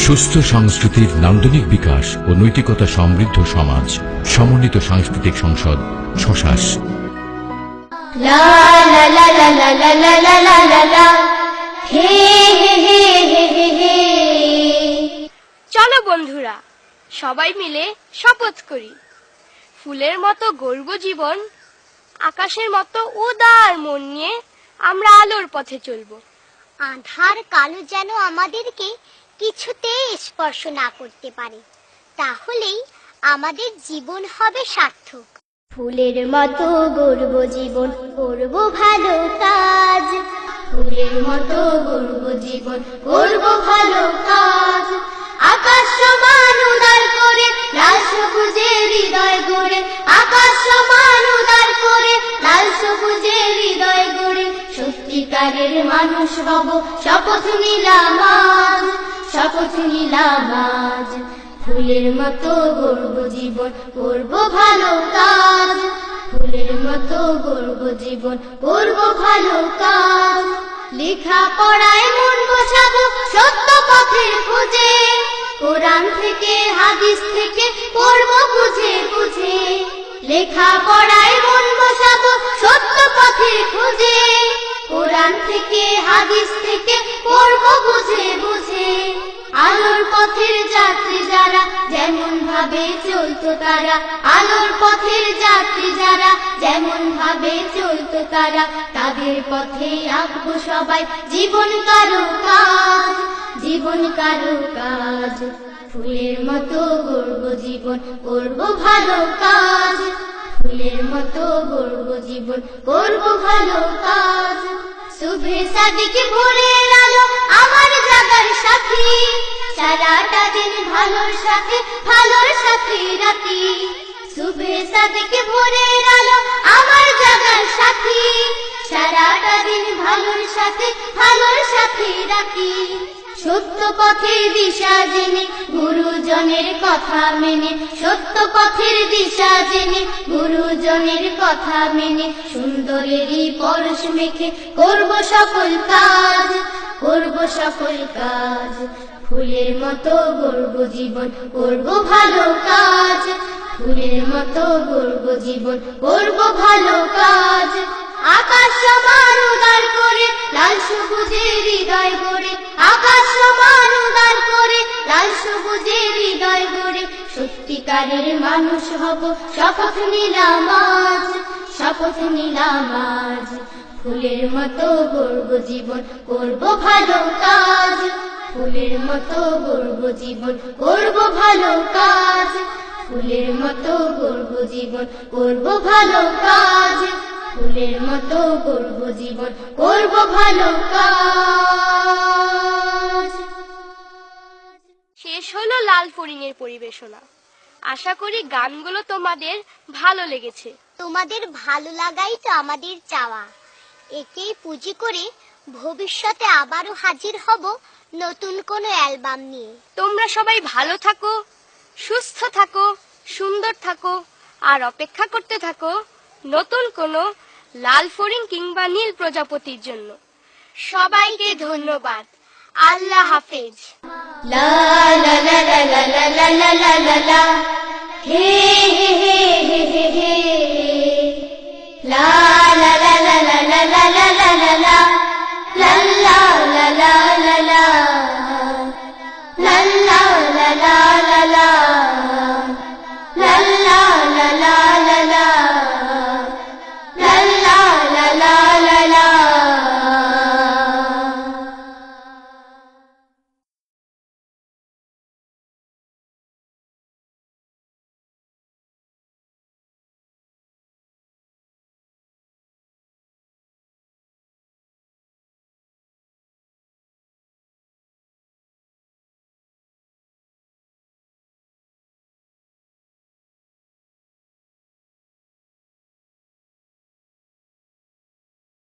সুস্থ সংস্কৃতির নান্দনিক বিকাশ ও নৈতিকতা সমৃদ্ধ সমাজ। সমন্বিত সাংস্কৃতিক সংসদ ছশাস। চলো বন্ধুরা, সবাই মিলে শপথ করি, ফুলের মতো গর্ব জীবন, আকাশের মতো উদার মন নিয়ে আমরা আলোর পথে চলবো। আঁধার কালো যেন আমাদেরকে কিছুতে স্পর্শ না করতে পারে, তাহলেই আমাদের জীবন হবে সার্থক। ফুলের মতো গর্ব জীবন, করব ভালো কাজ। ফুলের মতো গর্ব জীবন, করব ভালো কাজ। আকাশ সমান উদার করে, লাল সবুজে হৃদয় গড়ে। আকাশ সমান উদার করে, লাল সবুজে হৃদয় গড়ে। সত্যিকারের মানুষ হব, শপথ নিলাম আজ। শপথ নিলাম আজ। ফুলের মতো গর্ব জীবন, করব ভালো কাজ। ফুলের মতো গর্ব জীবন, করব ভালো কাজ। লেখা পড়ায় মন বসাবো সত্য পথের খোঁজে। কোরআন থেকে হাদিস থেকে পড়ব বুঝে বুঝে। লেখা পড়ায় মন বসাবো সত্য পথের খোঁজে। কোরআন থেকে হাদিস থেকে পড়ব বুঝে বুঝে। আলোর পথের যাত্রী যারা, যেমন ভাবে চলতো তারা। আলোর পথের যাত্রী যারা, যেমন ভাবে চলতো তারা। তাদের পথে আঁকবো সবাই জীবন কারো কাজ। জীবন কারো কাজ। ফুলের মতো গর্ব জীবন, করব ভালো কাজ। ফুলের মতো গর্ব জীবন, করব ভালো কাজ। সুবহে সাদিকে ভোরের আলো আমার জাগার সাথী। সারাটা দিন ভালোর সাথে, ভালোর সাথে রাতি। সুবহে সাদিকে ভোরের আলো আমার জাগার সাথী। সারাটা দিন ভালোর সাথে, ভালোর সাথে রাতি। সত্য পথের দিশা জেনে, গুরুজনের কথা মেনে। সত্য পথের দিশা জেনে, গুরুজনের কথা মেনে। সুন্দরেরই পরশ মেখে করব সকল কাজ। করব সকল কাজ। ফুলের মতো গর্ব জীবন, করব ভালো কাজ। ফুলের মতো গর্ব জীবন, করব ভালো কাজ। আকাশ সমান উদার করে, লাল সবুজে হৃদয় গড়ে। আকাশ সমান উদার করে, লাল সবুজে হৃদয় গড়ে। সত্যিকারের মানুষ হব, শপথ নিলাম আজ। শপথ নিলাম আজ। ফুলের মতো গর্ব জীবন, করব ভালো কাজ। ফুলের মতো গর্ব জীবন, করব ভালো কাজ। ফুলের মতো গর্ব জীবন, করব ভালো কাজ। ফুলের মতো গর্ব জীবন, করব ভালো কাজ। শেষ হলো লাল ফড়িংয়ের পরিবেশনা। আশা করি গানগুলো তোমাদের ভালো লেগেছে। তোমাদের ভালো লাগাই তো আমাদের চাওয়া। একেই পুঁজি করে ভবিষ্যতে আবারও হাজির হব নতুন কোনো অ্যালবাম নিয়ে। তোমরা সবাই ভালো থাকো, সুস্থ থাকো, সুন্দর থাকো, আর অপেক্ষা করতে থাকো নতুন কোনো লাল ফড়িং কিংবা নীল প্রজাপতির জন্য। সবাইকে ধন্যবাদ। আল্লাহ হাফেজ। লা লা লা লা লা লা লা লা লা লা হে হে হে